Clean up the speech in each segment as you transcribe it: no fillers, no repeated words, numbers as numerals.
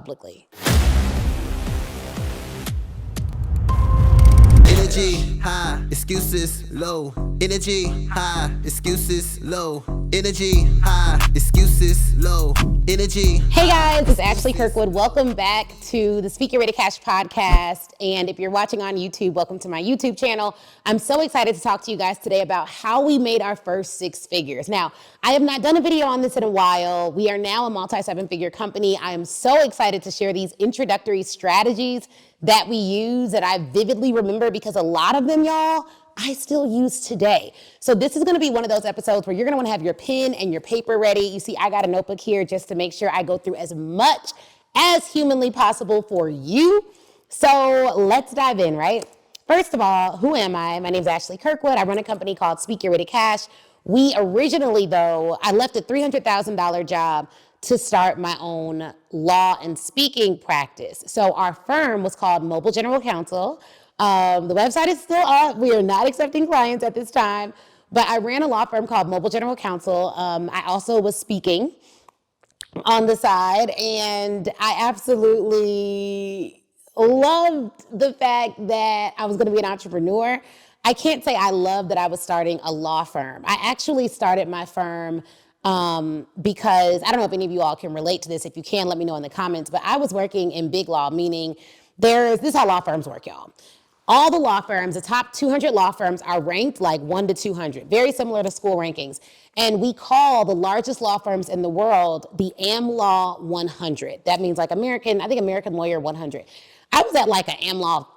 publicly. Energy high, excuses low. Energy high, excuses low. Energy high, excuses low. Energy. Hey guys, it's Ashley Kirkwood. Welcome back to the Speak Your Way to Cash podcast. And if you're watching on YouTube, welcome to my YouTube channel. I'm so excited to talk to you guys today about how we made our first 6 figures. Now, I have not done a video on this in a while. We are now a multi-7-figure company. I am so excited to share these introductory strategies that we use that I vividly remember because a lot of them, y'all, I still use today. So this is gonna be one of those episodes where you're gonna wanna have your pen and your paper ready. You see, I got a notebook here just to make sure I go through as much as humanly possible for you. So let's dive in, right? First of all, who am I? My name is Ashley Kirkwood. I run a company called Speak Your Way to Cash. We originally, though, I left a $300,000 job to start my own law and speaking practice. So our firm was called Mobile General Counsel. The website is still up. We are not accepting clients at this time, but I ran a law firm called Mobile General Counsel. I also was speaking on the side, and I absolutely loved the fact that I was going to be an entrepreneur. I can't say I loved that I was starting a law firm. I actually started my firm because I don't know if any of you all can relate to this. If you can, let me know in the comments. But I was working in big law, meaning this is how law firms work, y'all. All the law firms, the top 200 law firms are ranked like 1 to 200, very similar to school rankings. And we call the largest law firms in the world the AmLaw 100. That means like American Lawyer 100. I was at like an AmLaw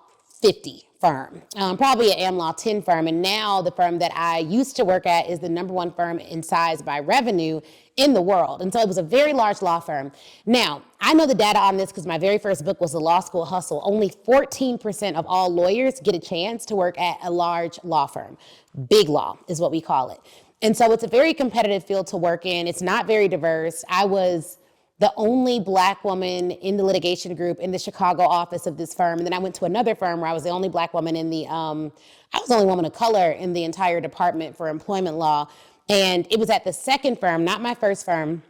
50 firm, probably an AmLaw 10 firm. And now the firm that I used to work at is the #1 firm in size by revenue in the world. And so it was a very large law firm. Now, I know the data on this because my very first book was The Law School Hustle. Only 14% of all lawyers get a chance to work at a large law firm. Big law is what we call it. And so it's a very competitive field to work in. It's not very diverse. I was the only Black woman in the litigation group in the Chicago office of this firm. And then I went to another firm where I was the only Black woman I was the only woman of color in the entire department for employment law. And it was at the second firm, not my first firm,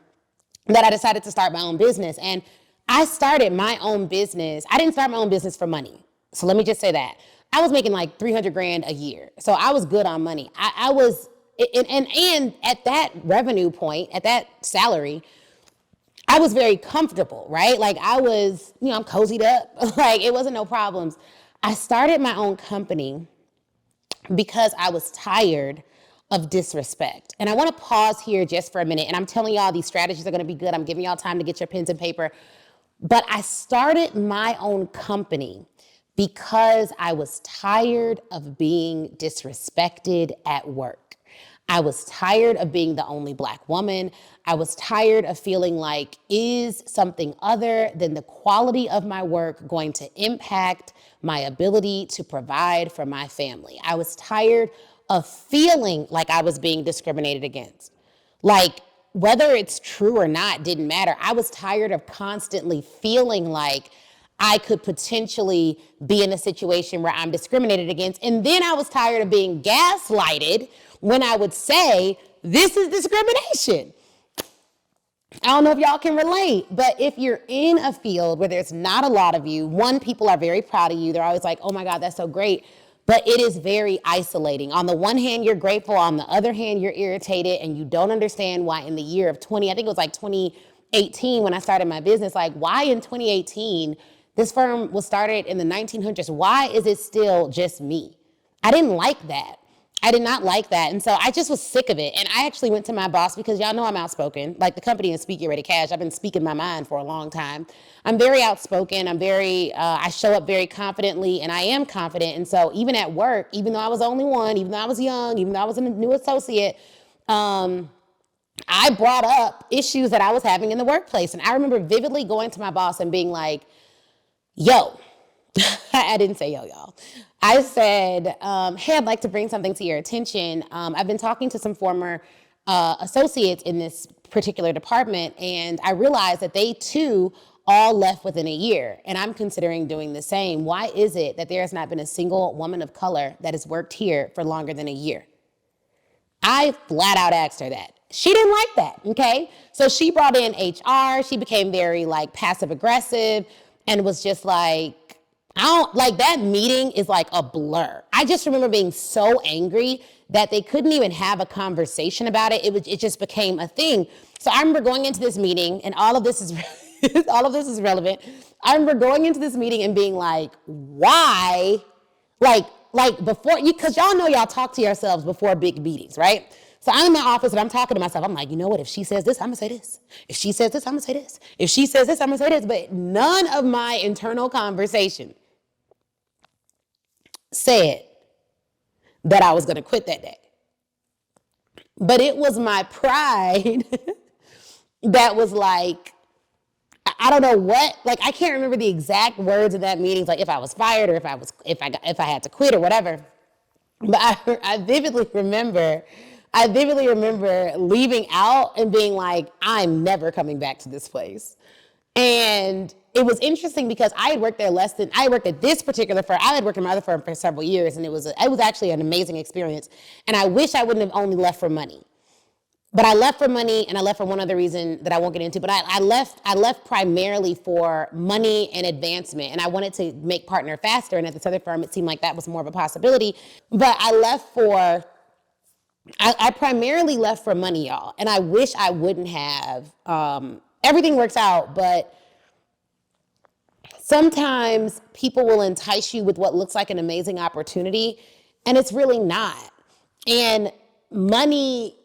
that I decided to start my own business. And I started my own business. I didn't start my own business for money. So let me just say that. I was making like $300,000 a year. So I was good on money. I was, and at that revenue point, at that salary, I was very comfortable, right? Like I was, I'm cozied up. Like it wasn't no problems. I started my own company because I was tired of disrespect. And I want to pause here just for a minute. And I'm telling y'all these strategies are going to be good. I'm giving y'all time to get your pens and paper. But I started my own company because I was tired of being disrespected at work. I was tired of being the only Black woman. I was tired of feeling like, is something other than the quality of my work going to impact my ability to provide for my family? I was tired of feeling like I was being discriminated against. Like, whether it's true or not didn't matter. I was tired of constantly feeling like I could potentially be in a situation where I'm discriminated against. And then I was tired of being gaslighted when I would say, this is discrimination. I don't know if y'all can relate, but if you're in a field where there's not a lot of you, people are very proud of you. They're always like, oh my God, that's so great. But it is very isolating. On the one hand, you're grateful. On the other hand, you're irritated and you don't understand why in the year of 2018 when I started my business, like why in 2018, this firm was started in the 1900s. Why is it still just me? I didn't like that. I did not like that. And so I just was sick of it. And I actually went to my boss because y'all know I'm outspoken. Like the company is Speak Your Way to Cash. I've been speaking my mind for a long time. I'm very outspoken. I show up very confidently and I am confident. And so even at work, even though I was the only one, even though I was young, even though I was a new associate, I brought up issues that I was having in the workplace. And I remember vividly going to my boss and being like, yo, I didn't say yo, y'all. I said, hey, I'd like to bring something to your attention. I've been talking to some former associates in this particular department, and I realized that they too all left within a year, and I'm considering doing the same. Why is it that there has not been a single woman of color that has worked here for longer than a year? I flat out asked her that. She didn't like that, okay? So she brought in HR. She became very like passive aggressive and was just like, I don't, like that meeting is like a blur. I just remember being so angry that they couldn't even have a conversation about it. It just became a thing. So I remember going into this meeting, and all of this is all of this is relevant. I remember going into this meeting and being like, why? Like before you, because y'all know y'all talk to yourselves before big meetings, right? So I'm in my office and I'm talking to myself. I'm like, you know what? If she says this, I'm gonna say this. If she says this, I'm gonna say this. If she says this, I'm gonna say this. But none of my internal conversation said that I was gonna quit that day. But it was my pride that was like, I don't know what, like I can't remember the exact words of that meeting, like if I was fired or if I had to quit or whatever. But I vividly remember leaving out and being like, I'm never coming back to this place. And it was interesting because I had worked there I worked at this particular firm. I had worked in my other firm for several years, and it was actually an amazing experience. And I wish I wouldn't have only left for money. But I left for money, and I left for one other reason that I won't get into. But I left primarily for money and advancement, and I wanted to make partner faster. And at this other firm, it seemed like that was more of a possibility. But I primarily left for money, y'all. And I wish I wouldn't have. Everything works out, but sometimes people will entice you with what looks like an amazing opportunity, and it's really not. And money,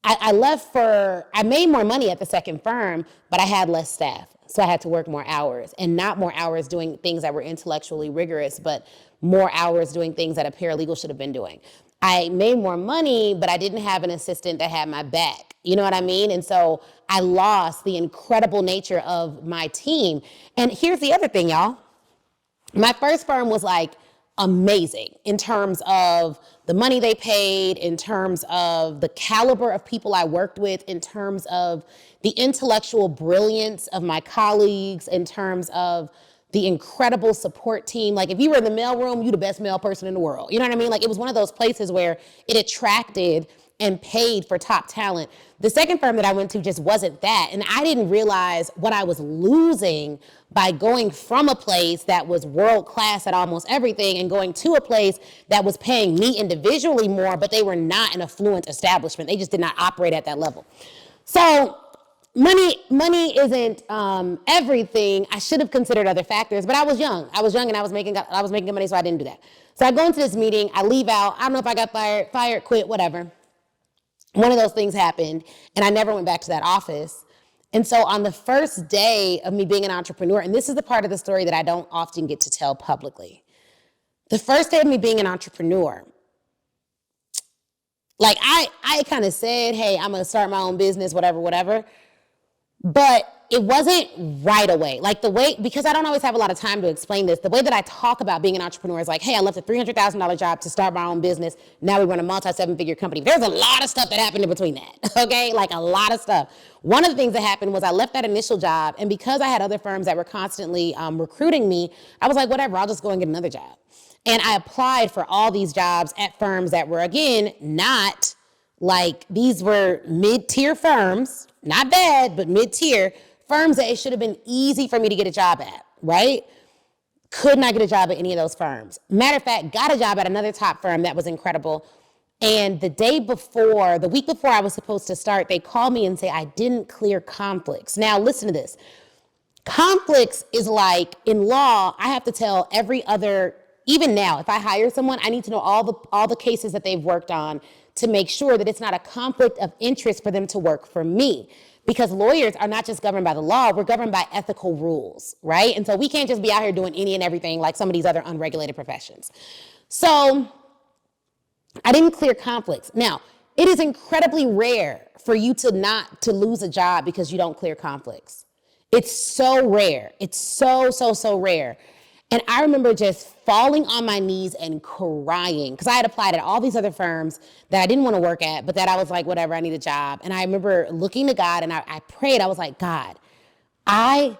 I made more money at the second firm, but I had less staff. So I had to work more hours, and not more hours doing things that were intellectually rigorous, but more hours doing things that a paralegal should have been doing. I made more money, but I didn't have an assistant that had my back. You know what I mean? And so I lost the incredible nature of my team. And here's the other thing, y'all. My first firm was like amazing in terms of the money they paid, in terms of the caliber of people I worked with, in terms of the intellectual brilliance of my colleagues, in terms of the incredible support team. Like if you were in the mailroom, you the best mail person in the world. You know what I mean? Like it was one of those places where it attracted and paid for top talent. The second firm that I went to just wasn't that. And I didn't realize what I was losing by going from a place that was world-class at almost everything and going to a place that was paying me individually more, but they were not an affluent establishment. They just did not operate at that level. So money isn't everything. I should have considered other factors, but I was young and I was making good money, so I didn't do that. So I go into this meeting, I leave out, I don't know if I got fired, quit, whatever. One of those things happened, and I never went back to that office. And so on the first day of me being an entrepreneur, and this is the part of the story that I don't often get to tell publicly. The first day of me being an entrepreneur, like I kind of said, hey, I'm going to start my own business, whatever. But it wasn't right away. Like the way, because I don't always have a lot of time to explain this, the way that I talk about being an entrepreneur is like, hey, I left a $300,000 job to start my own business. Now we run a multi-7-figure company. There's a lot of stuff that happened in between that, okay? Like a lot of stuff. One of the things that happened was I left that initial job, and because I had other firms that were constantly recruiting me, I was like, whatever, I'll just go and get another job. And I applied for all these jobs at firms that were, again, not like, these were mid-tier firms, not bad, but mid-tier firms that it should have been easy for me to get a job at, right? Could not get a job at any of those firms. Matter of fact, got a job at another top firm that was incredible. And the week before I was supposed to start, they called me and say I didn't clear conflicts. Now, listen to this. Conflicts is like, in law, I have to tell every other, even now, if I hire someone, I need to know all the cases that they've worked on to make sure that it's not a conflict of interest for them to work for me. Because lawyers are not just governed by the law, we're governed by ethical rules, right? And so we can't just be out here doing any and everything like some of these other unregulated professions. So I didn't clear conflicts. Now, it is incredibly rare for you to lose a job because you don't clear conflicts. It's so rare. It's so rare. And I remember just falling on my knees and crying because I had applied at all these other firms that I didn't want to work at, but that I was like, whatever, I need a job. And I remember looking to God and I prayed. I was like, God, I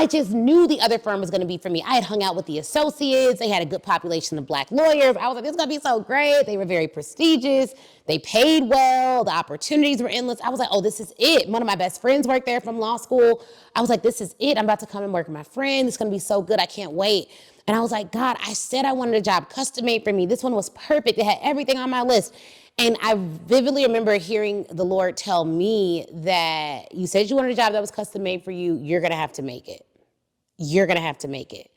just knew the other firm was going to be for me. I had hung out with the associates. They had a good population of Black lawyers. I was like, this is going to be so great. They were very prestigious. They paid well. The opportunities were endless. I was like, oh, this is it. One of my best friends worked there from law school. I was like, this is it. I'm about to come and work with my friend. It's going to be so good. I can't wait. And I was like, God, I said I wanted a job custom made for me. This one was perfect. It had everything on my list. And I vividly remember hearing the Lord tell me that you said you wanted a job that was custom made for you. You're going to have to make it. You're going to have to make it.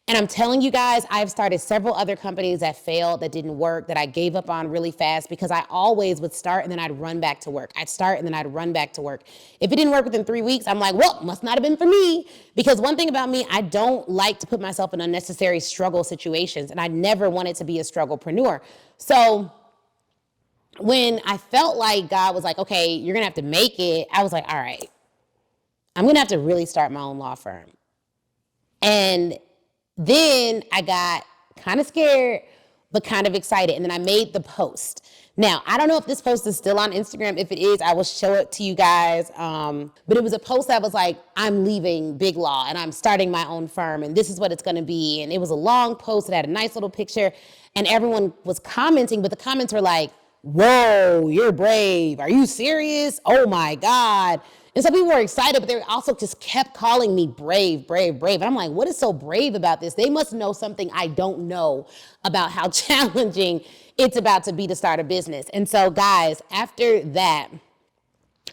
And I'm telling you guys, I've started several other companies that failed, that didn't work, that I gave up on really fast because I always would start and then I'd run back to work. I'd start and then I'd run back to work. If it didn't work within 3 weeks, I'm like, well, must not have been for me. Because one thing about me, I don't like to put myself in unnecessary struggle situations. And I never wanted to be a strugglepreneur. So when I felt like God was like, okay, you're going to have to make it, I was like, all right, I'm going to have to really start my own law firm. And then I got kind of scared, but kind of excited. And then I made the post. Now, I don't know if this post is still on Instagram. If it is, I will show it to you guys. But it was a post that was like, I'm leaving big law and I'm starting my own firm and this is what it's going to be. And it was a long post. It had a nice little picture and everyone was commenting, but the comments were like, whoa, you're brave. Are you serious? Oh my God. And so people were excited, but they also just kept calling me brave, brave, brave. And I'm like, what is so brave about this? They must know something I don't know about how challenging it's about to be to start a business. And so guys, after that,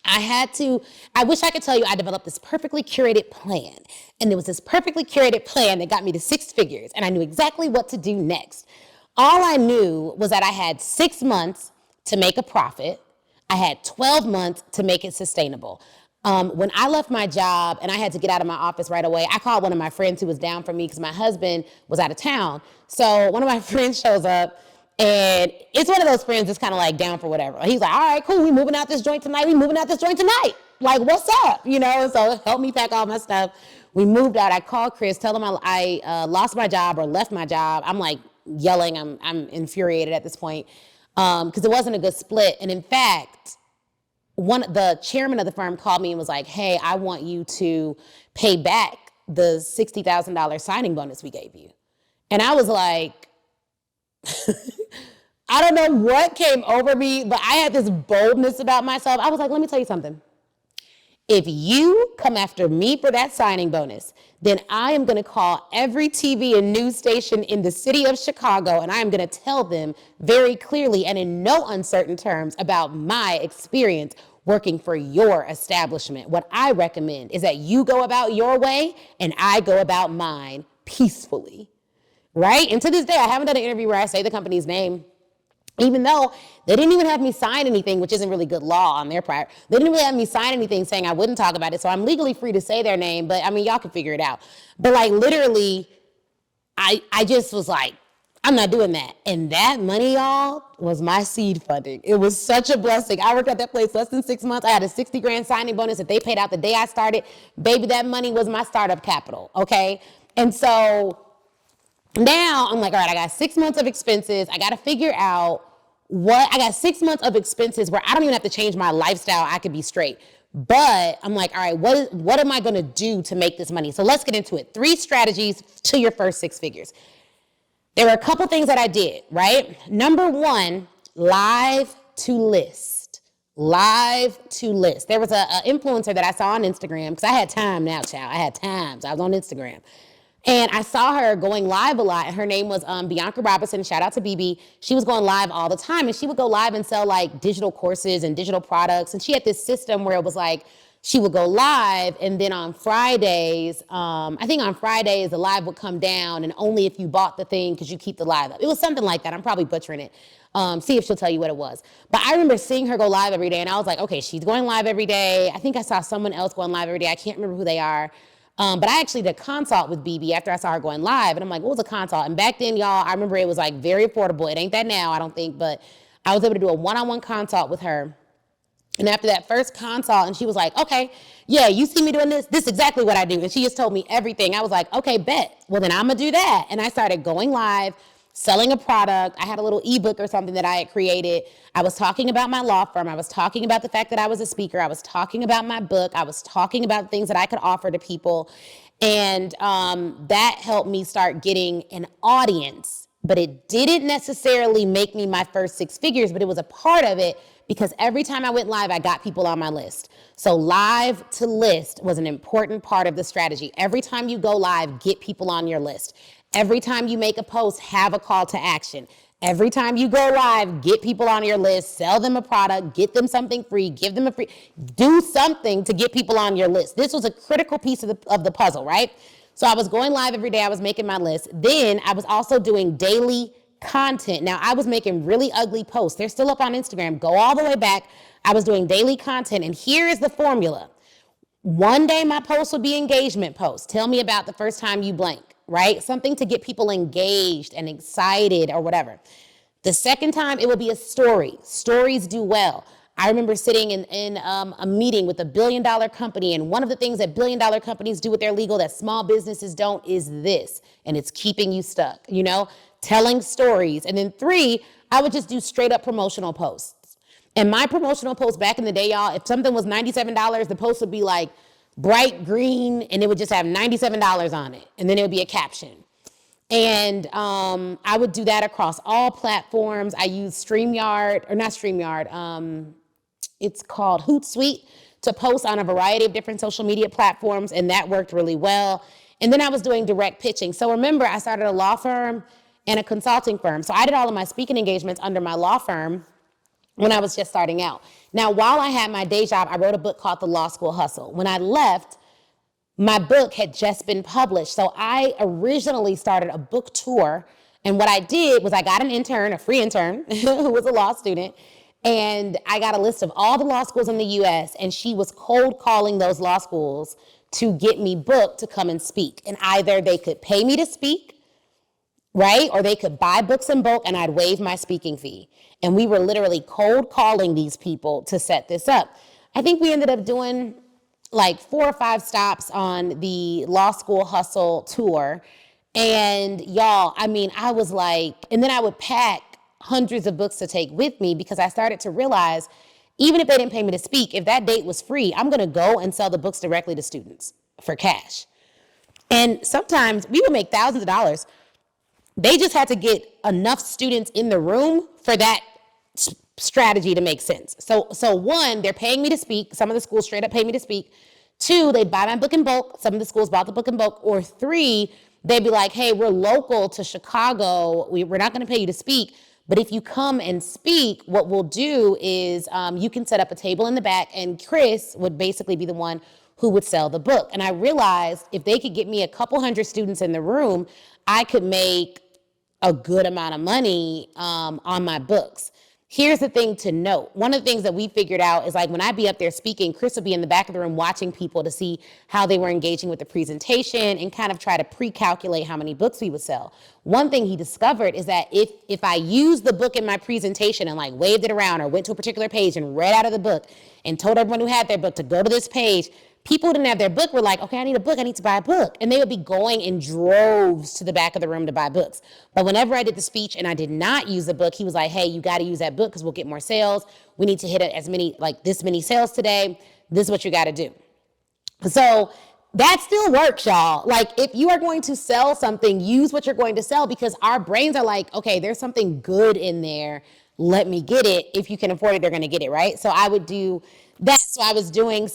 I wish I could tell you I developed this perfectly curated plan. And there was this perfectly curated plan that got me to 6 figures. And I knew exactly what to do next. All I knew was that I had 6 months to make a profit. I had 12 months to make it sustainable. When I left my job and I had to get out of my office right away, I called one of my friends who was down for me because my husband was out of town. So one of my friends shows up and it's one of those friends that's kind of like down for whatever. He's like, all right, cool. We moving out this joint tonight. Like, what's up? You know, so help me pack all my stuff. We moved out. I called Chris, tell him I lost my job or left my job. I'm like yelling. I'm infuriated at this point because it wasn't a good split. And in fact, the chairman of the firm called me and was like, hey, I want you to pay back the $60,000 signing bonus we gave you. And I was like, I don't know what came over me, but I had this boldness about myself. I was like, let me tell you something. If you come after me for that signing bonus, then I am going to call every TV and news station in the city of Chicago, and I am going to tell them very clearly and in no uncertain terms about my experience working for your establishment. What I recommend is that you go about your way and I go about mine peacefully, right? And to this day, I haven't done an interview where I say the company's name, even though they didn't even have me sign anything, which isn't really good law on their part. They didn't really have me sign anything saying I wouldn't talk about it. So I'm legally free to say their name, but I mean, y'all can figure it out. But like literally, I just was like, I'm not doing that. And that money, y'all, was my seed funding. It was such a blessing. I worked at that place less than 6 months. I had a 60 grand signing bonus that they paid out the day I started. Baby, that money was my startup capital, okay? And so now I'm like, all right, I got 6 months of expenses. I got to figure out I got 6 months of expenses where I don't even have to change my lifestyle. I could be straight. But I'm like, all right, what am I going to do to make this money? So let's get into it. 3 strategies to your first 6 figures. There were a couple things that I did, right? Number 1, live to list. Live to list. There was an influencer that I saw on Instagram because I had time now, child. I had time. So I was on Instagram. And I saw her going live a lot. Her name was Bianca Robinson. Shout out to BB. She was going live all the time. And she would go live and sell like digital courses and digital products. And she had this system where it was like, she would go live and then on Fridays, I think on Fridays, the live would come down and only if you bought the thing could you keep the live up. It was something like that. I'm probably butchering it. See if she'll tell you what it was. But I remember seeing her go live every day and I was like, okay, she's going live every day. I think I saw someone else going live every day. I can't remember who they are. But I actually did a consult with BB after I saw her going live. And I'm like, what was a consult? And back then, y'all, I remember it was like very affordable. It ain't that now, I don't think. But I was able to do a one-on-one consult with her. And after that first consult, and she was like, okay, yeah, you see me doing this? This is exactly what I do. And she just told me everything. I was like, okay, bet. Well, then I'm going to do that. And I started going live, selling a product. I had a little ebook or something that I had created. I was talking about my law firm. I was talking about the fact that I was a speaker. I was talking about my book. I was talking about things that I could offer to people. And that helped me start getting an audience but it didn't necessarily make me my first six figures, but it was a part of it because every time I went live, I got people on my list. So live to list was an important part of the strategy. Every time you go live, get people on your list. Every time you make a post, have a call to action. Every time you go live, get people on your list, sell them a product, get them something free, give them a free, do something to get people on your list. This was a critical piece of the puzzle, right? So I was going live every day. I was making my list. Then I was also doing daily content. Now I was making really ugly posts. They're still up on Instagram. Go all the way back. I was doing daily content. And here is the formula. One day my post would be engagement posts. Tell me about the first time you blank, right? Something to get people engaged and excited or whatever. The second time it would be a story. Stories do well. I remember sitting in a meeting with a $1 billion company, and one of the things that $1 billion companies do with their legal that small businesses don't is this, and it's keeping you stuck, you know, telling stories. And then 3, I would just do straight up promotional posts. And my promotional posts back in the day, y'all, if something was $97, the post would be like bright green, and it would just have $97 on it, and then it would be a caption. And I would do that across all platforms. I use StreamYard, or not StreamYard, it's called Hootsuite, to post on a variety of different social media platforms, and that worked really well. And then I was doing direct pitching. So remember, I started a law firm and a consulting firm. So I did all of my speaking engagements under my law firm when I was just starting out. Now, while I had my day job, I wrote a book called The Law School Hustle. When I left, my book had just been published. So I originally started a book tour. And what I did was I got an intern, a free intern, who was a law student. And I got a list of all the law schools in the US, and she was cold calling those law schools to get me booked to come and speak. And either they could pay me to speak, right? Or they could buy books in bulk and I'd waive my speaking fee. And we were literally cold calling these people to set this up. I think we ended up doing like 4 or 5 stops on the Law School Hustle tour. And y'all, I mean, I was like, and then I would pack hundreds of books to take with me because I started to realize, even if they didn't pay me to speak, if that date was free, I'm going to go and sell the books directly to students for cash. And sometimes we would make thousands of dollars. They just had to get enough students in the room for that strategy to make sense. So 1, they're paying me to speak. Some of the schools straight up pay me to speak. 2, they'd buy my book in bulk. Some of the schools bought the book in bulk. Or 3, they'd be like, hey, we're local to Chicago. We're not going to pay you to speak. But if you come and speak, what we'll do is you can set up a table in the back, and Chris would basically be the one who would sell the book. And I realized if they could get me a couple hundred students in the room, I could make a good amount of money on my books. Here's the thing to note. One of the things that we figured out is, like, when I'd be up there speaking, Chris would be in the back of the room watching people to see how they were engaging with the presentation and kind of try to pre-calculate how many books we would sell. One thing he discovered is that if I used the book in my presentation and like waved it around or went to a particular page and read out of the book and told everyone who had their book to go to this page, people who didn't have their book were like, okay, I need a book, I need to buy a book. And they would be going in droves to the back of the room to buy books. But whenever I did the speech and I did not use the book, he was like, hey, you got to use that book because we'll get more sales. We need to hit as many, like this many sales today. This is what you got to do. So that still works, y'all. Like, if you are going to sell something, use what you're going to sell, because our brains are like, okay, there's something good in there. Let me get it. If you can afford it, they're going to get it, right? So I would do that. So I was doing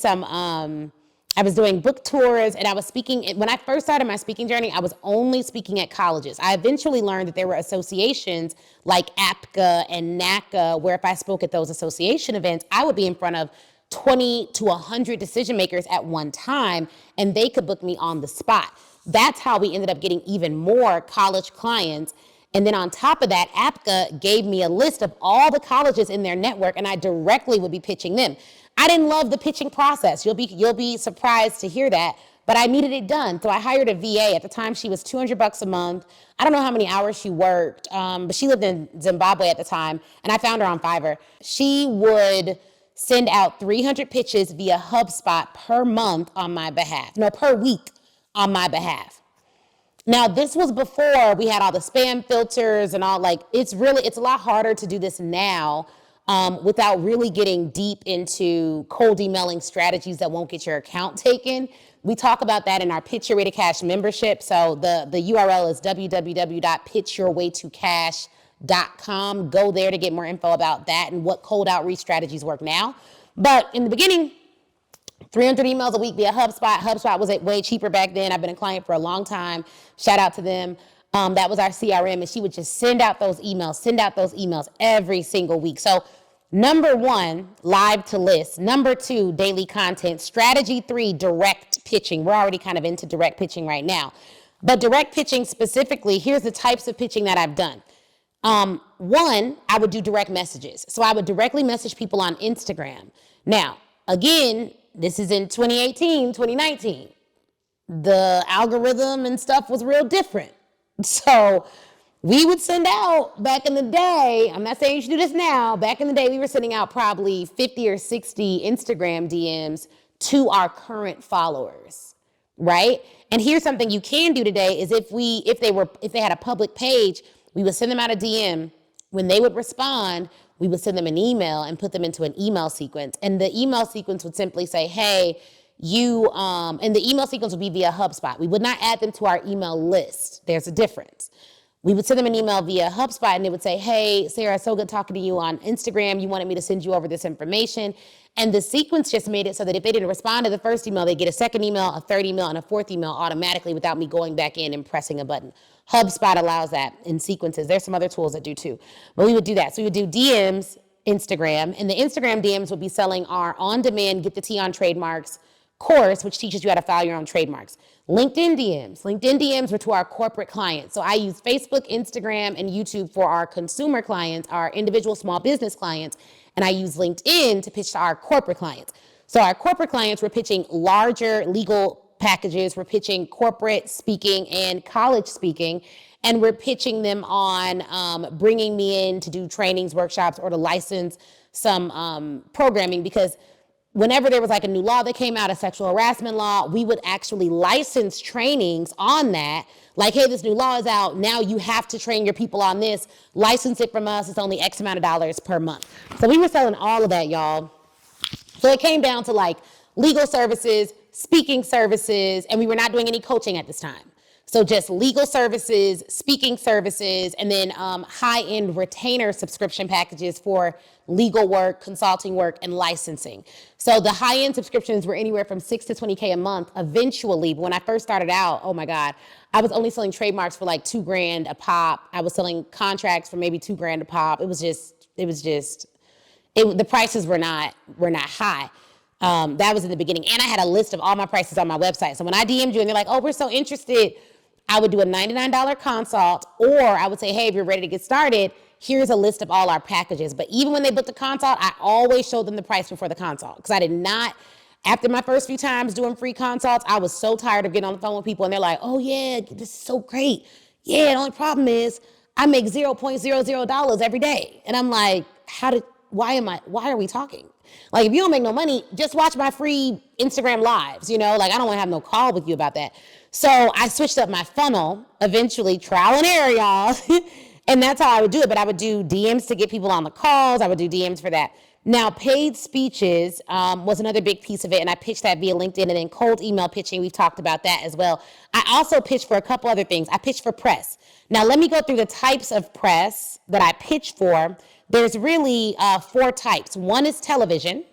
I was doing book tours, and I was speaking. When I first started my speaking journey, I was only speaking at colleges. I eventually learned that there were associations like APCA and NACA, where if I spoke at those association events, I would be in front of 20 to 100 decision makers at one time, and they could book me on the spot. That's how we ended up getting even more college clients. And then on top of that, APCA gave me a list of all the colleges in their network, and I directly would be pitching them. I didn't love the pitching process. You'll be surprised to hear that, but I needed it done. So I hired a VA. At the time, she was $200 a month. I don't know how many hours she worked, but she lived in Zimbabwe at the time, and I found her on Fiverr. She would send out 300 pitches via HubSpot per month on my behalf. No, per week on my behalf. Now, this was before we had all the spam filters and all. Like, it's a lot harder to do this now without really getting deep into cold emailing strategies that won't get your account taken. We talk about that in our Pitch Your Way to Cash membership. So the URL is www.pitchyourwaytocash.com. Go there to get more info about that and what cold outreach strategies work now. But in the beginning, 300 emails a week via HubSpot. HubSpot was way cheaper back then. I've been a client for a long time. Shout out to them. That was our CRM, and she would just send out those emails every single week. So number 1, live to list. Number 2, daily content. Strategy 3, direct pitching. We're already kind of into direct pitching right now. But direct pitching specifically, here's the types of pitching that I've done. 1, I would do direct messages. So I would directly message people on Instagram. Now, again, this is in 2018, 2019. The algorithm and stuff was real different. So we would send out, back in the day, I'm not saying you should do this now, back in the day we were sending out probably 50 or 60 Instagram DMs to our current followers, right? And here's something you can do today is if they had a public page, we would send them out a DM. When they would respond, we would send them an email and put them into an email sequence. And the email sequence would simply say, hey, and the email sequence would be via HubSpot. We would not add them to our email list. There's a difference. We would send them an email via HubSpot and it would say, hey, Sarah, so good talking to you on Instagram. You wanted me to send you over this information. And the sequence just made it so that if they didn't respond to the first email, they get a second email, a third email, and a fourth email automatically without me going back in and pressing a button. HubSpot allows that in sequences. There's some other tools that do too. But we would do that. So we would do DMs, Instagram, and the Instagram DMs would be selling our on-demand Get the Tea on Trademarks course, which teaches you how to file your own trademarks. LinkedIn DMs were to our corporate clients. So I use Facebook, Instagram, and YouTube for our consumer clients, our individual small business clients, and I use LinkedIn to pitch to our corporate clients. So our corporate clients were pitching larger legal packages, we're pitching corporate speaking and college speaking, and we're pitching them on bringing me in to do trainings, workshops, or to license some programming, because whenever there was like a new law that came out, a sexual harassment law, we would actually license trainings on that. Like, hey, this new law is out. Now you have to train your people on this. License it from us. It's only X amount of dollars per month. So we were selling all of that, y'all. So it came down to like legal services, speaking services, and we were not doing any coaching at this time. So just legal services, speaking services, and then high-end retainer subscription packages for legal work, consulting work, and licensing. So the high-end subscriptions were anywhere from $6 to $20K a month. Eventually, when I first started out, oh my God, I was only selling trademarks for like $2,000 a pop. I was selling contracts for maybe $2,000 a pop. The prices were not high. That was in the beginning. And I had a list of all my prices on my website. So when I DM'd you and they're like, oh, we're so interested, I would do a $99 consult, or I would say, hey, if you're ready to get started, here's a list of all our packages. But even when they booked a consult, I always showed them the price before the consult, because I did not, after my first few times doing free consults, I was so tired of getting on the phone with people and they're like, oh yeah, this is so great. Yeah, the only problem is I make $0.00 every day. And I'm like, why are we talking? Like, if you don't make no money, just watch my free Instagram lives, like I don't want to have no call with you about that. So I switched up my funnel, eventually, trial and error, y'all. And that's how I would do it. But I would do DMs to get people on the calls. I would do DMs for that. Now, paid speeches was another big piece of it. And I pitched that via LinkedIn, and then cold email pitching. We've talked about that as well. I also pitched for a couple other things. I pitched for press. Now, let me go through the types of press that I pitch for. There's really 4 types. 1 is television.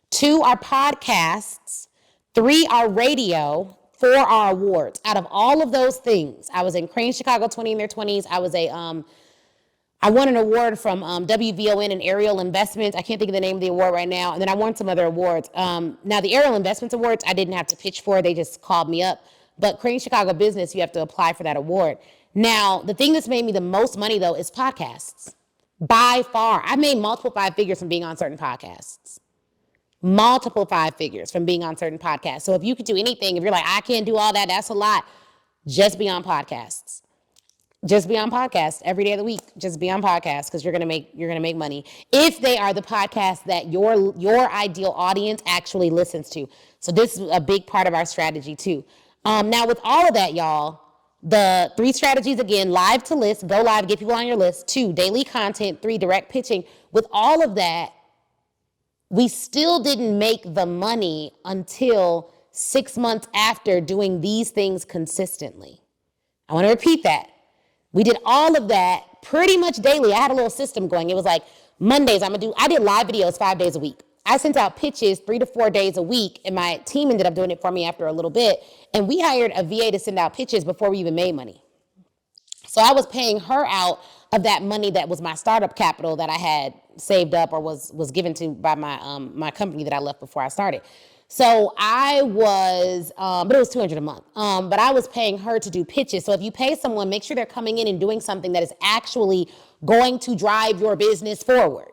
2 are podcasts. 3 are radio. 4 are awards. Out of all of those things, I was in Crane Chicago 20 in their 20s. I won an award from WVON and Ariel Investments. I can't think of the name of the award right now. And then I won some other awards. Now, the Ariel Investments Awards, I didn't have to pitch for. They just called me up. But Crane Chicago Business, you have to apply for that award. Now, the thing that's made me the most money, though, is podcasts. By far. I made multiple 5 figures from being on certain podcasts. Multiple 5 figures from being on certain podcasts. So if you could do anything, if you're like, I can't do all that, that's a lot, just be on podcasts. Just be on podcasts every day of the week. Just be on podcasts, because you're gonna make money if they are the podcasts that your ideal audience actually listens to. So this is a big part of our strategy too. Now with all of that, y'all, the 3 strategies again: live to list, go live, get people on your list; 2, daily content; 3, direct pitching. With all of that, we still didn't make the money until 6 months after doing these things consistently. I want to repeat that. We did all of that pretty much daily. I had a little system going. It was like Mondays, I did live videos 5 days a week. I sent out pitches 3 to 4 days a week, and my team ended up doing it for me after a little bit. And we hired a VA to send out pitches before we even made money. So I was paying her out of that money that was my startup capital that I had saved up or was given to by my company that I left before I started. So I was, but it was $200 a month. But I was paying her to do pitches. So if you pay someone, make sure they're coming in and doing something that is actually going to drive your business forward.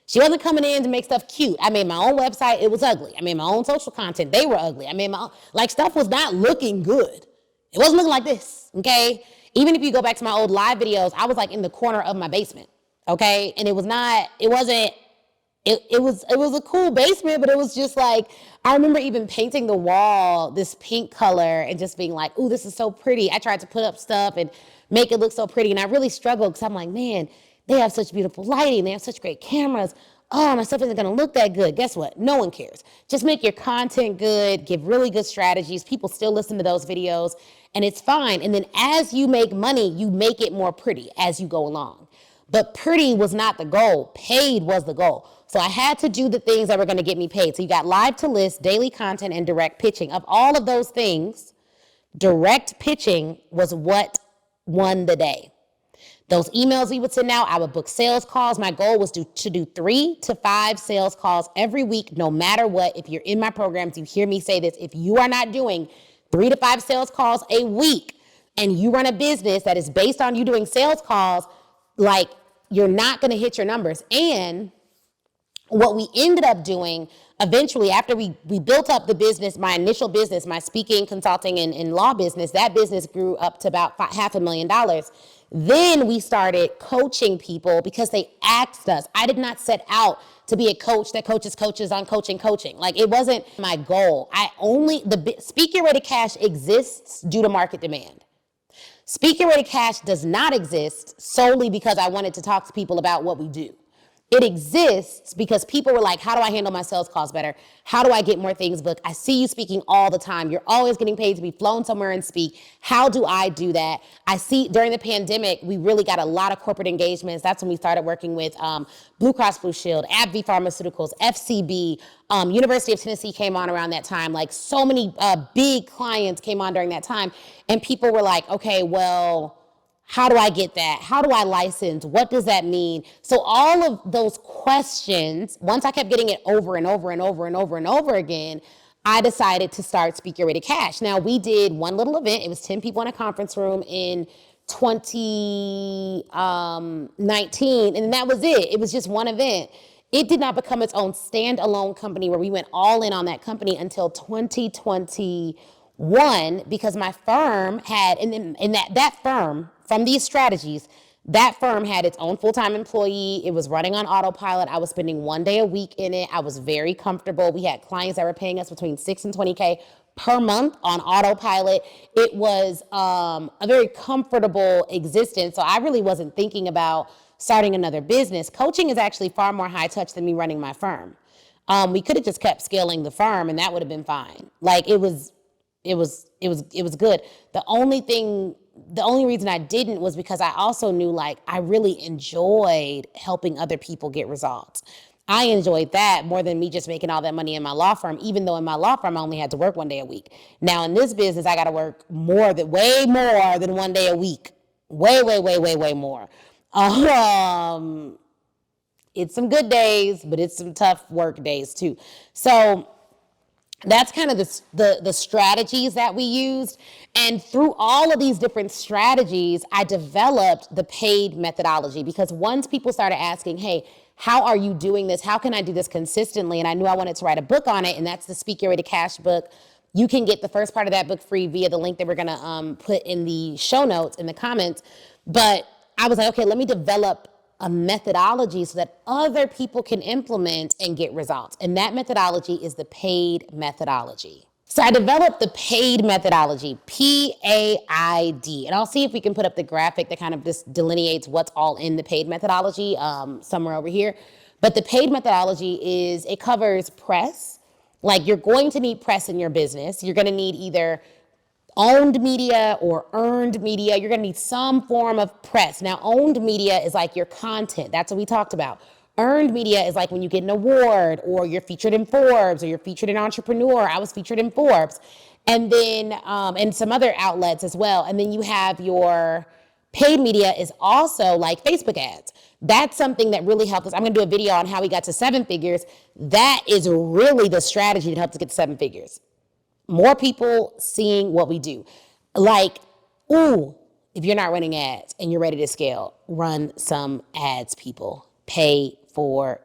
She wasn't coming in to make stuff cute. I made my own website. It was ugly. I made my own social content. They were ugly. I made my own, like, stuff was not looking good. It wasn't looking like this, okay? Even if you go back to my old live videos, I was like in the corner of my basement, okay? And it was a cool basement, but it was just like, I remember even painting the wall this pink color and just being like, ooh, this is so pretty. I tried to put up stuff and make it look so pretty. And I really struggled because I'm like, man, they have such beautiful lighting. They have such great cameras. Oh, my stuff isn't going to look that good. Guess what? No one cares. Just make your content good. Give really good strategies. People still listen to those videos, and it's fine. And then as you make money, you make it more pretty as you go along. But pretty was not the goal. Paid was the goal. So I had to do the things that were going to get me paid. So you got live to list, daily content, and direct pitching. Of all of those things, direct pitching was what won the day. Those emails we would send out, I would book sales calls. My goal was to do 3 to 5 sales calls every week, no matter what. If you're in my programs, you hear me say this. If you are not doing 3 to 5 sales calls a week and you run a business that is based on you doing sales calls, like, you're not going to hit your numbers. And what we ended up doing eventually, after we built up the business, my initial business, my speaking, consulting, and law business, that business grew up to about $500,000. Then we started coaching people because they asked us. I did not set out to be a coach that coaches coaches on coaching. Like, it wasn't my goal. The Speak Your Way to Cash exists due to market demand. Speak Your Way to Cash does not exist solely because I wanted to talk to people about what we do. It exists because people were like, how do I handle my sales calls better? How do I get more things booked? I see you speaking all the time. You're always getting paid to be flown somewhere and speak. How do I do that? I see during the pandemic, we really got a lot of corporate engagements. That's when we started working with Blue Cross Blue Shield, AbbVie Pharmaceuticals, FCB, University of Tennessee came on around that time. Like, so many big clients came on during that time. And people were like, okay, well, how do I get that? How do I license? What does that mean? So all of those questions, once I kept getting it over and over and over and over and over again, I decided to start Speak Your Way to Cash. Now, we did one little event. It was 10 people in a conference room in 2019, and that was it. It was just one event. It did not become its own standalone company where we went all in on that company until 2021, because my firm had, and that firm, from these strategies, that firm had its own full-time employee. It was running on autopilot. I was spending 1 day a week in it. I was very comfortable. We had clients that were paying us between $6,000 and $20,000 per month on autopilot. It was a very comfortable existence. So I really wasn't thinking about starting another business. Coaching is actually far more high touch than me running my firm. We could have just kept scaling the firm and that would have been fine. Like, it was good. The only reason I didn't was because I also knew, like, I really enjoyed helping other people get results. I enjoyed that more than me just making all that money in my law firm, even though in my law firm I only had to work 1 day a week. Now in this business, I got to work way more than 1 day a week. Way more. It's some good days, but it's some tough work days too. So that's kind of the strategies that we used. And through all of these different strategies, I developed the paid methodology, because once people started asking, hey, how are you doing this? How can I do this consistently? And I knew I wanted to write a book on it, and that's the Speak Your Way to Cash book. You can get the first part of that book free via the link that we're gonna put in the show notes, in the comments. But I was like, okay, let me develop a methodology so that other people can implement and get results. And that methodology is the paid methodology. So I developed the paid methodology, PAID. And I'll see if we can put up the graphic that kind of just delineates what's all in the paid methodology somewhere over here. But the paid methodology it covers press, Like, you're going to need press in your business. You're going to need either owned media or earned media. You're going to need some form of press. Now, owned media is like your content. That's what we talked about. Earned media is like when you get an award, or you're featured in Forbes, or you're featured in Entrepreneur. I was featured in Forbes. And then, and some other outlets as well. And then you have your paid media is also like Facebook ads. That's something that really helped us. I'm going to do a video on how we got to 7 figures. That is really the strategy that helped us get to 7 figures. More people seeing what we do. Like, ooh, if you're not running ads and you're ready to scale, run some ads, people. Pay for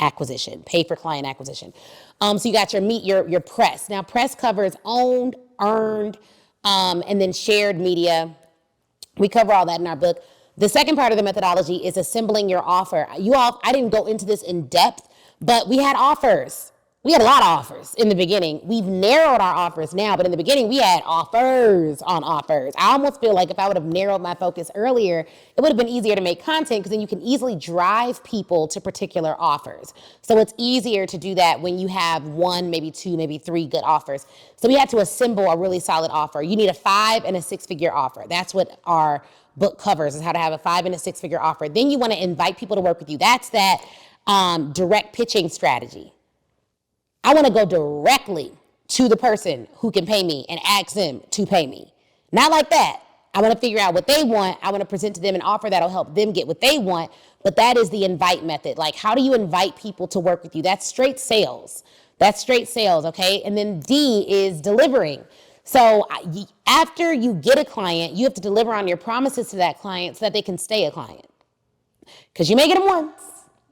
acquisition, pay for client acquisition. So you got your press. Now, press covers owned, earned, and then shared media. We cover all that in our book. The second part of the methodology is assembling your offer. I didn't go into this in depth, but we had offers. We had a lot of offers in the beginning. We've narrowed our offers now, but in the beginning, we had offers on offers. I almost feel like if I would have narrowed my focus earlier, it would have been easier to make content, because then you can easily drive people to particular offers. So it's easier to do that when you have 1, maybe 2, maybe 3 good offers. So we had to assemble a really solid offer. You need a 5 and a 6-figure offer. That's what our book covers, is how to have a 5 and a 6-figure offer. Then you want to invite people to work with you. That's that direct pitching strategy. I want to go directly to the person who can pay me and ask them to pay me. Not like that. I want to figure out what they want. I want to present to them an offer that'll help them get what they want. But that is the invite method. Like, how do you invite people to work with you? That's straight sales. Okay? And then D is delivering. So after you get a client, you have to deliver on your promises to that client so that they can stay a client. Because you may get them once,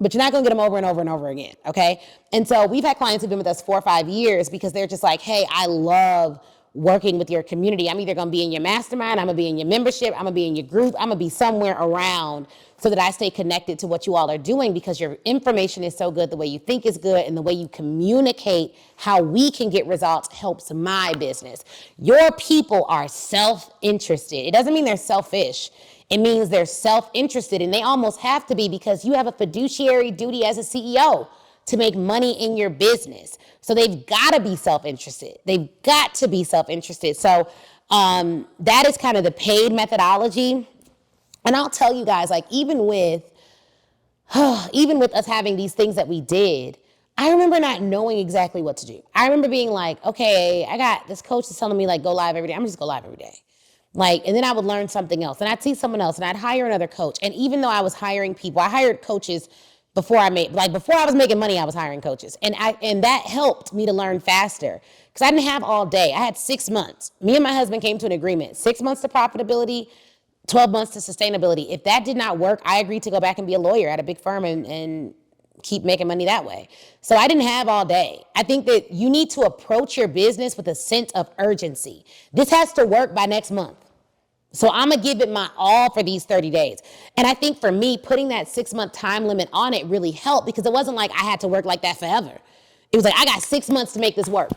but you're not going to get them over and over and over again, okay? And so we've had clients who've been with us 4 or 5 years because they're just like, hey, I love working with your community. I'm either going to be in your mastermind, I'm going to be in your membership, I'm going to be in your group, I'm going to be somewhere around so that I stay connected to what you all are doing, because your information is so good, the way you think is good, and the way you communicate how we can get results helps my business. Your people are self-interested. It doesn't mean they're selfish. It means they're self-interested, and they almost have to be, because you have a fiduciary duty as a CEO to make money in your business. So they've got to be self-interested. So that is kind of the paid methodology. And I'll tell you guys, like, even with us having these things that we did, I remember not knowing exactly what to do. I remember being like, okay, I got this coach that's telling me, like, go live every day. I'm just go live every day. Like, and then I would learn something else, and I'd see someone else, and I'd hire another coach. And even though I was hiring people, I hired coaches before I was making money, I was hiring coaches. And that helped me to learn faster, because I didn't have all day. I had 6 months. Me and my husband came to an agreement, 6 months to profitability, 12 months to sustainability. If that did not work, I agreed to go back and be a lawyer at a big firm and keep making money that way. So I didn't have all day. I think that you need to approach your business with a sense of urgency. This has to work by next month. So I'm going to give it my all for these 30 days. And I think for me, putting that 6-month time limit on it really helped, because it wasn't like I had to work like that forever. It was like, I got 6 months to make this work.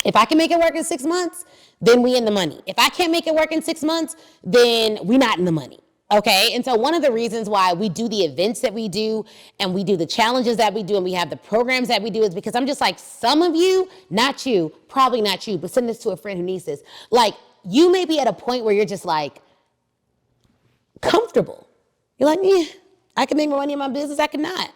If I can make it work in 6 months, then we in the money. If I can't make it work in 6 months, then we not in the money. Okay. And so one of the reasons why we do the events that we do, and we do the challenges that we do, and we have the programs that we do, is because I'm just like, some of you, not you, probably not you, but send this to a friend who needs this. Like, you may be at a point where you're just like comfortable. You're like, yeah, I can make more money in my business. I cannot.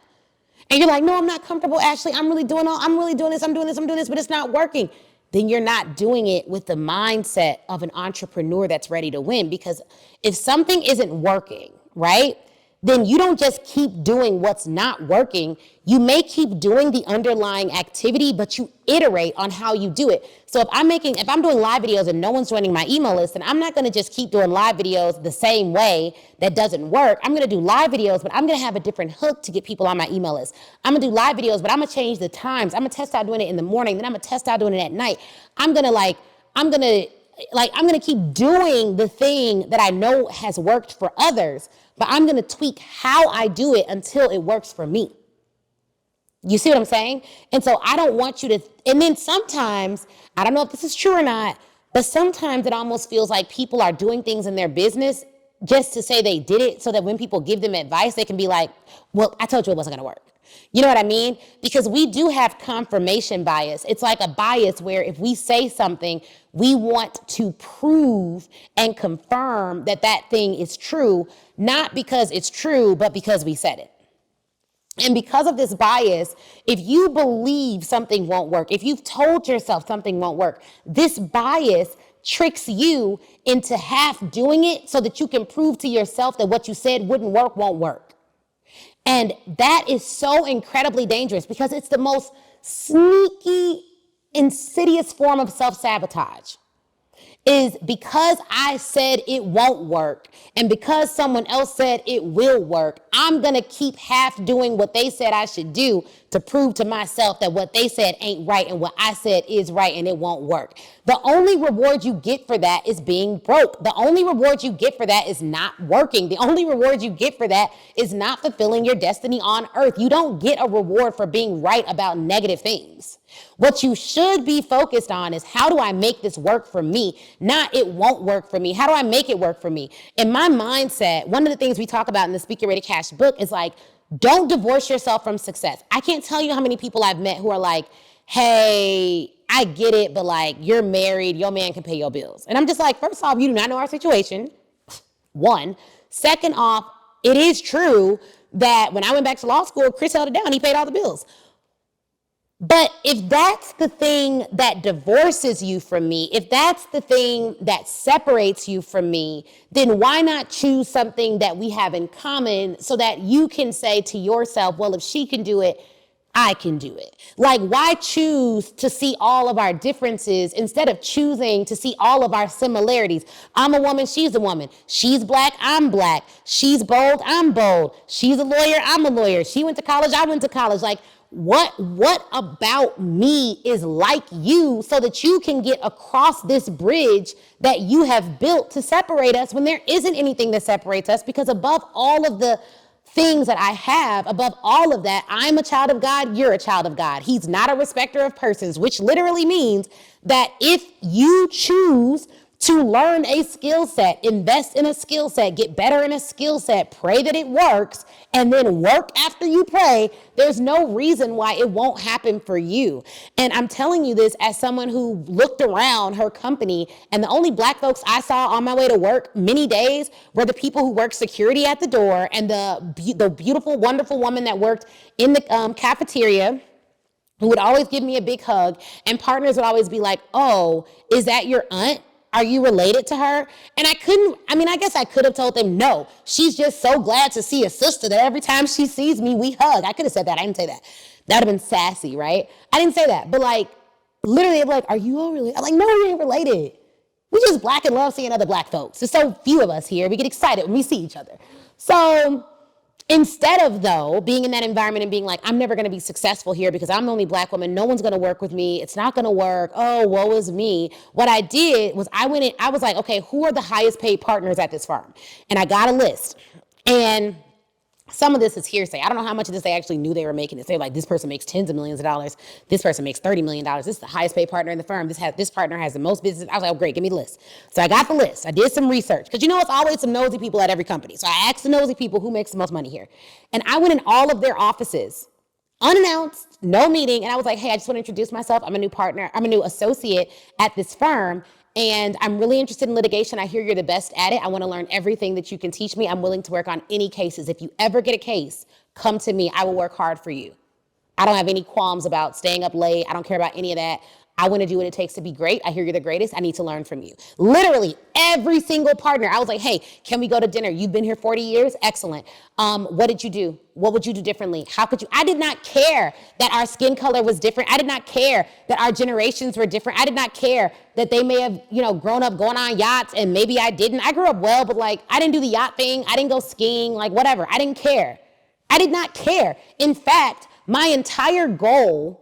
And you're like, no, I'm not comfortable, Ashley. I'm really doing this, but it's not working. Then you're not doing it with the mindset of an entrepreneur that's ready to win. Because if something isn't working, right, then you don't just keep doing what's not working. You may keep doing the underlying activity, but you iterate on how you do it. So if I'm doing live videos and no one's joining my email list, then I'm not going to just keep doing live videos the same way that doesn't work. I'm going to do live videos, but I'm going to have a different hook to get people on my email list. I'm going to do live videos, but I'm going to change the times. I'm going to test out doing it in the morning. Then I'm going to test out doing it at night. I'm going to keep doing the thing that I know has worked for others, but I'm going to tweak how I do it until it works for me. You see what I'm saying? And so I don't want you to, and then sometimes, I don't know if this is true or not, but sometimes it almost feels like people are doing things in their business just to say they did it, so that when people give them advice, they can be like, well, I told you it wasn't going to work. You know what I mean? Because we do have confirmation bias. It's like a bias where if we say something, we want to prove and confirm that that thing is true, not because it's true, but because we said it. And because of this bias, if you believe something won't work, if you've told yourself something won't work, this bias tricks you into half doing it so that you can prove to yourself that what you said wouldn't work won't work. And that is so incredibly dangerous because it's the most sneaky, insidious form of self-sabotage. Is because I said it won't work and because someone else said it will work, I'm gonna keep half doing what they said I should do to prove to myself that what they said ain't right and what I said is right and it won't work. The only reward you get for that is being broke. The only reward you get for that is not working. The only reward you get for that is not fulfilling your destiny on earth. You don't get a reward for being right about negative things. What you should be focused on is how do I make this work for me? Not it won't work for me. How do I make it work for me? In my mindset, one of the things we talk about in the Speak Your Way to Cash book is like, don't divorce yourself from success. I can't tell you how many people I've met who are like, hey, I get it, but like you're married, your man can pay your bills. And I'm just like, first off, you do not know our situation. One. Second off, it is true that when I went back to law school, Chris held it down. He paid all the bills. But if that's the thing that divorces you from me, if that's the thing that separates you from me, then why not choose something that we have in common so that you can say to yourself, well, if she can do it, I can do it. Like, why choose to see all of our differences instead of choosing to see all of our similarities? I'm a woman, she's a woman. She's black, I'm black. She's bold, I'm bold. She's a lawyer, I'm a lawyer. She went to college, I went to college. Like, what about me is like you so that you can get across this bridge that you have built to separate us when there isn't anything that separates us? Because above all of the things that I have, above all of that, I'm a child of God, you're a child of God. He's not a respecter of persons, which literally means that if you choose to learn a skill set, invest in a skill set, get better in a skill set, pray that it works, and then work after you pray, there's no reason why it won't happen for you. And I'm telling you this as someone who looked around her company, and the only black folks I saw on my way to work many days were the people who worked security at the door and the beautiful, wonderful woman that worked in the cafeteria, who would always give me a big hug, and partners would always be like, oh, is that your aunt? Are you related to her? And I guess I could have told them, no, she's just so glad to see a sister that every time she sees me, we hug. I could have said that. I didn't say that. That would have been sassy, right? I didn't say that. But like, literally, they'd be like, are you all related? I'm like, no, we ain't related. We just black and love seeing other black folks. There's so few of us here. We get excited when we see each other. So instead of, though, being in that environment and being like, I'm never going to be successful here because I'm the only black woman, no one's going to work with me, it's not going to work, oh, woe is me. What I did was I was like, okay, who are the highest paid partners at this firm? And I got a list. And some of this is hearsay. I don't know how much of this they actually knew they were making. They say like, this person makes tens of millions of dollars. This person makes $30 million. This is the highest paid partner in the firm. This partner has the most business. I was like, oh, great, give me the list. So I got the list. I did some research because it's always some nosy people at every company. So I asked the nosy people who makes the most money here. And I went in all of their offices, unannounced, no meeting. And I was like, hey, I just want to introduce myself. I'm a new partner. I'm a new associate at this firm. And I'm really interested in litigation. I hear you're the best at it. I want to learn everything that you can teach me. I'm willing to work on any cases. If you ever get a case, come to me. I will work hard for you. I don't have any qualms about staying up late. I don't care about any of that. I want to do what it takes to be great. I hear you're the greatest. I need to learn from you. Literally every single partner. I was like, hey, can we go to dinner? You've been here 40 years. Excellent. What did you do? What would you do differently? How could you? I did not care that our skin color was different. I did not care that our generations were different. I did not care that they may have, grown up going on yachts and maybe I didn't. I grew up well, but like, I didn't do the yacht thing. I didn't go skiing, like whatever. I didn't care. I did not care. In fact, my entire goal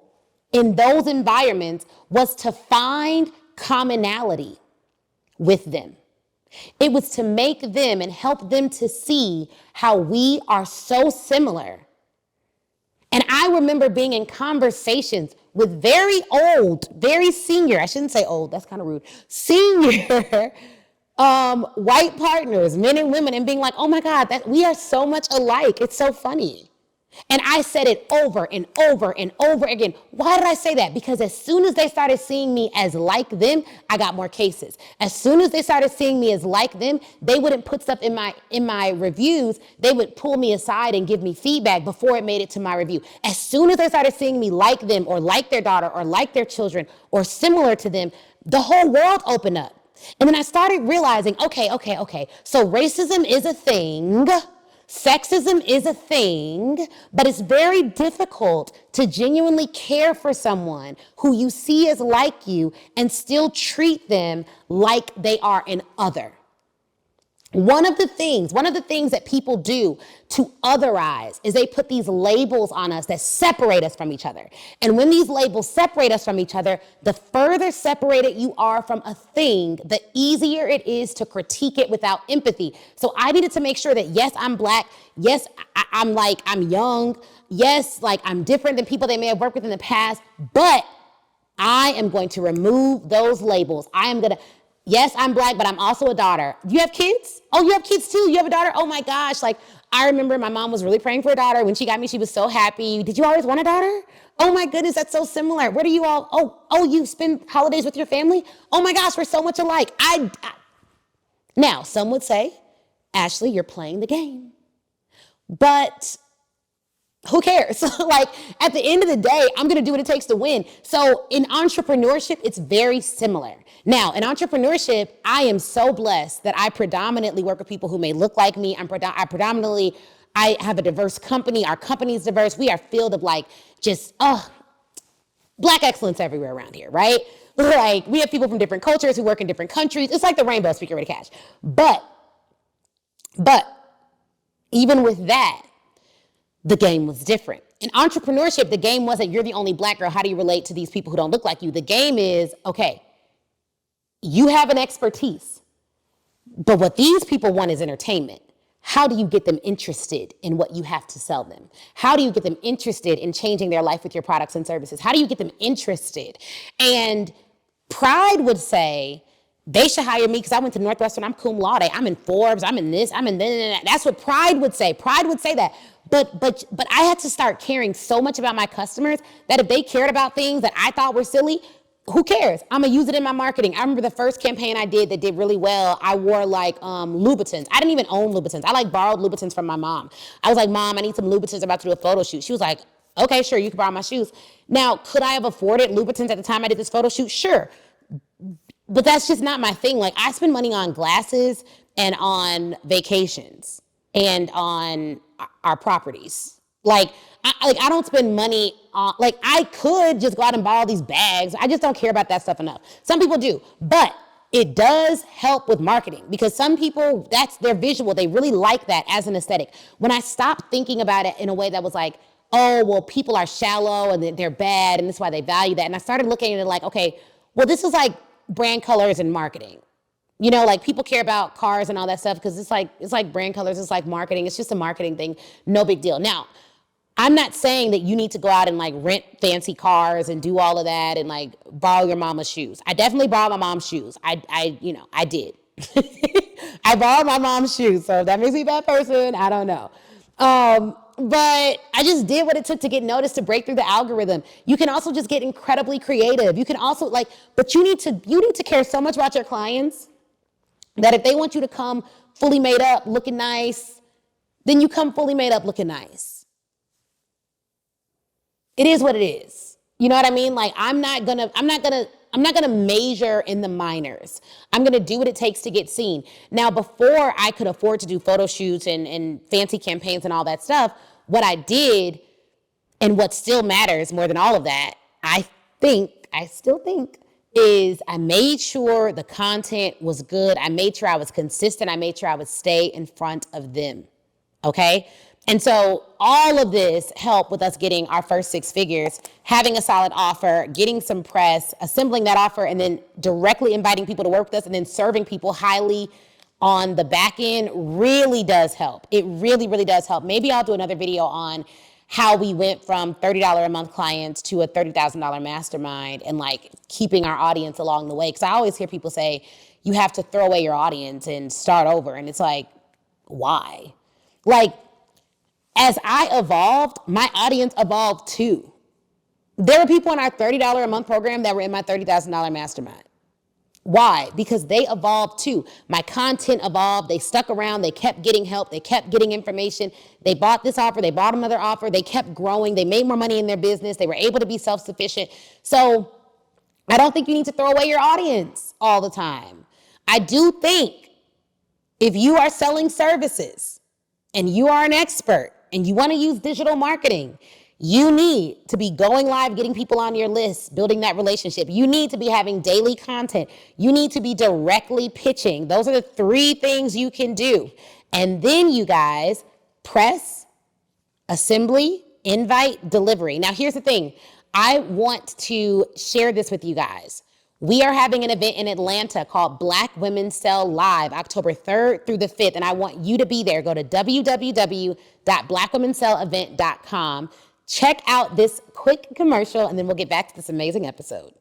in those environments was to find commonality with them. It was to make them and help them to see how we are so similar. And I remember being in conversations with very old, very senior, I shouldn't say old, that's kind of rude, senior white partners, men and women, and being like, oh my God, we are so much alike. It's so funny. And I said it over and over and over again. Why did I say that? Because as soon as they started seeing me as like them, I got more cases. As soon as they started seeing me as like them, they wouldn't put stuff in my reviews. They would pull me aside and give me feedback before it made it to my review. As soon as they started seeing me like them or like their daughter or like their children or similar to them, the whole world opened up. And then I started realizing, okay. So racism is a thing. Sexism is a thing, but it's very difficult to genuinely care for someone who you see as like you and still treat them like they are an other. One of the things that people do to otherize is they put these labels on us that separate us from each other. And when these labels separate us from each other, the further separated you are from a thing, the easier it is to critique it without empathy. So I needed to make sure that, yes, I'm Black. Yes, I'm young. Yes, I'm different than people they may have worked with in the past, but I am going to remove those labels. Yes, I'm Black, but I'm also a daughter. Do you have kids? Oh, you have kids too? You have a daughter? Oh my gosh. I remember my mom was really praying for a daughter. When she got me, she was so happy. Did you always want a daughter? Oh my goodness, that's so similar. Where do you all, you spend holidays with your family? Oh my gosh, we're so much alike. Now, some would say, Ashley, you're playing the game. But who cares? At the end of the day, I'm going to do what it takes to win. So in entrepreneurship, it's very similar. Now, in entrepreneurship, I am so blessed that I predominantly work with people who may look like me. I have a diverse company. Our company is diverse. We are filled of Black excellence everywhere around here, right? We have people from different cultures who work in different countries. It's like the rainbow, Speaker Ready Cash. But even with that, the game was different. In entrepreneurship, the game wasn't you're the only Black girl. How do you relate to these people who don't look like you? The game is, okay, you have an expertise, but what these people want is entertainment. How do you get them interested in what you have to sell them? How do you get them interested in changing their life with your products and services? How do you get them interested? And pride would say, they should hire me because I went to Northwestern, I'm cum laude, I'm in Forbes, I'm in this, I'm in that. That's what pride would say. Pride would say that. But I had to start caring so much about my customers that if they cared about things that I thought were silly, who cares? I'm gonna use it in my marketing. I remember the first campaign I did that did really well, I wore Louboutins. I didn't even own Louboutins. I borrowed Louboutins from my mom. I was like, Mom, I need some Louboutins. I'm about to do a photo shoot. She was like, okay, sure, you can borrow my shoes. Now, could I have afforded Louboutins at the time I did this photo shoot? Sure. But that's just not my thing. I spend money on glasses and on vacations and on our properties. I don't spend money on, I could just go out and buy all these bags. I just don't care about that stuff enough. Some people do, but it does help with marketing because some people, that's their visual. They really like that as an aesthetic. When I stopped thinking about it in a way that was oh, well, people are shallow and they're bad and that's why they value that. And I started looking at it okay, well, this is brand colors and marketing. People care about cars and all that stuff because it's like brand colors, it's like marketing. It's just a marketing thing, no big deal. Now, I'm not saying that you need to go out and rent fancy cars and do all of that and borrow your mama's shoes. I definitely borrowed my mom's shoes. I did. I borrowed my mom's shoes. So if that makes me a bad person, I don't know. But I just did what it took to get noticed, to break through the algorithm. You can also just get incredibly creative. You can also but you need to care so much about your clients that if they want you to come fully made up, looking nice, then you come fully made up, looking nice. It is what it is. You know what I mean? I'm not gonna measure in the minors. I'm gonna do what it takes to get seen. Now, before I could afford to do photo shoots and fancy campaigns and all that stuff, what I did, and what still matters more than all of that, I still think, is I made sure the content was good. I made sure I was consistent. I made sure I would stay in front of them. Okay? And so all of this helped with us getting our first 6 figures, having a solid offer, getting some press, assembling that offer, and then directly inviting people to work with us and then serving people highly on the back end really does help. It really, really does help. Maybe I'll do another video on how we went from $30 a month clients to a $30,000 mastermind and keeping our audience along the way. Because I always hear people say, you have to throw away your audience and start over. And it's why? As I evolved, my audience evolved too. There were people in our $30 a month program that were in my $30,000 mastermind. Why? Because they evolved too. My content evolved. They stuck around. They kept getting help. They kept getting information. They bought this offer. They bought another offer. They kept growing. They made more money in their business. They were able to be self-sufficient. So I don't think you need to throw away your audience all the time. I do think if you are selling services and you are an expert and you want to use digital marketing, you need to be going live, getting people on your list, building that relationship. You need to be having daily content. You need to be directly pitching. Those are the 3 things you can do. And then you guys press, assembly, invite, delivery. Now here's the thing. I want to share this with you guys. We are having an event in Atlanta called Black Women Sell Live, October 3rd through the 5th. And I want you to be there. Go to www.blackwomensellavent.com. Check out this quick commercial, and then we'll get back to this amazing episode.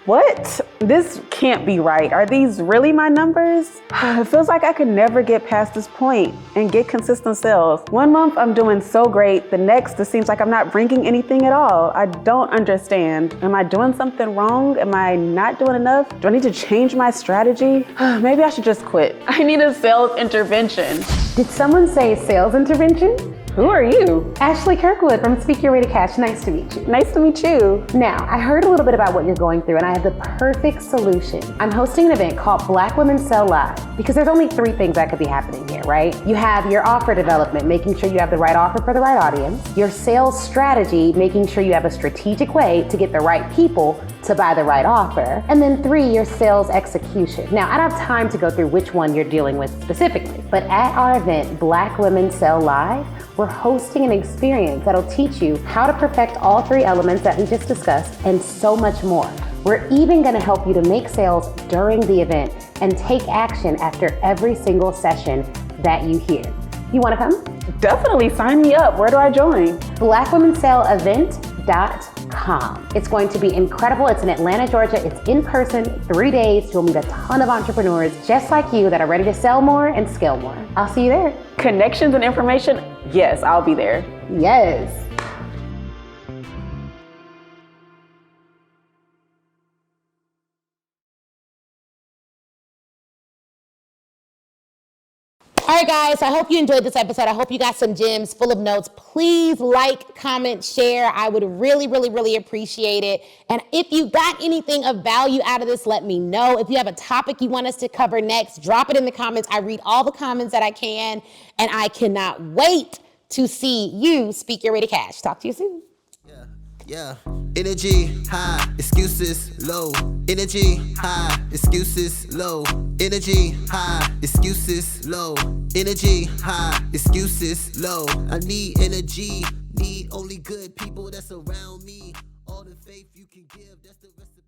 What? This can't be right. Are these really my numbers? It feels like I could never get past this point and get consistent sales. One month I'm doing so great. The next, it seems like I'm not bringing anything at all. I don't understand. Am I doing something wrong? Am I not doing enough? Do I need to change my strategy? Maybe I should just quit. I need a sales intervention. Did someone say sales intervention? Who are you? Ashley Kirkwood from Speak Your Way to Cash. Nice to meet you. Nice to meet you. Now, I heard a little bit about what you're going through, and I have the perfect solution. I'm hosting an event called Black Women Sell Live, because there's only 3 things that could be happening here, right? You have your offer development, making sure you have the right offer for the right audience. Your sales strategy, making sure you have a strategic way to get the right people to buy the right offer. And then 3, your sales execution. Now, I don't have time to go through which one you're dealing with specifically, but at our event, Black Women Sell Live, we're hosting an experience that'll teach you how to perfect all 3 elements that we just discussed and so much more. We're even gonna help you to make sales during the event and take action after every single session that you hear. You wanna come? Definitely, sign me up. Where do I join? BlackWomenSellEvent.com. It's going to be incredible. It's in Atlanta, Georgia. It's in person, 3 days. You'll meet a ton of entrepreneurs just like you that are ready to sell more and scale more. I'll see you there. Connections and information? Yes, I'll be there. Yes. All right, guys, I hope you enjoyed this episode. I hope you got some gems full of notes. Please like, comment, share. I would really, really, really appreciate it. And if you got anything of value out of this, let me know. If you have a topic you want us to cover next, drop it in the comments. I read all the comments that I can, and I cannot wait to see you speak your way to cash. Talk to you soon. Yeah. Energy high, excuses low. Energy high, excuses low. Energy high, excuses low. Energy high, excuses low. I need energy, need only good people that's around me. All the faith you can give, that's the recipe.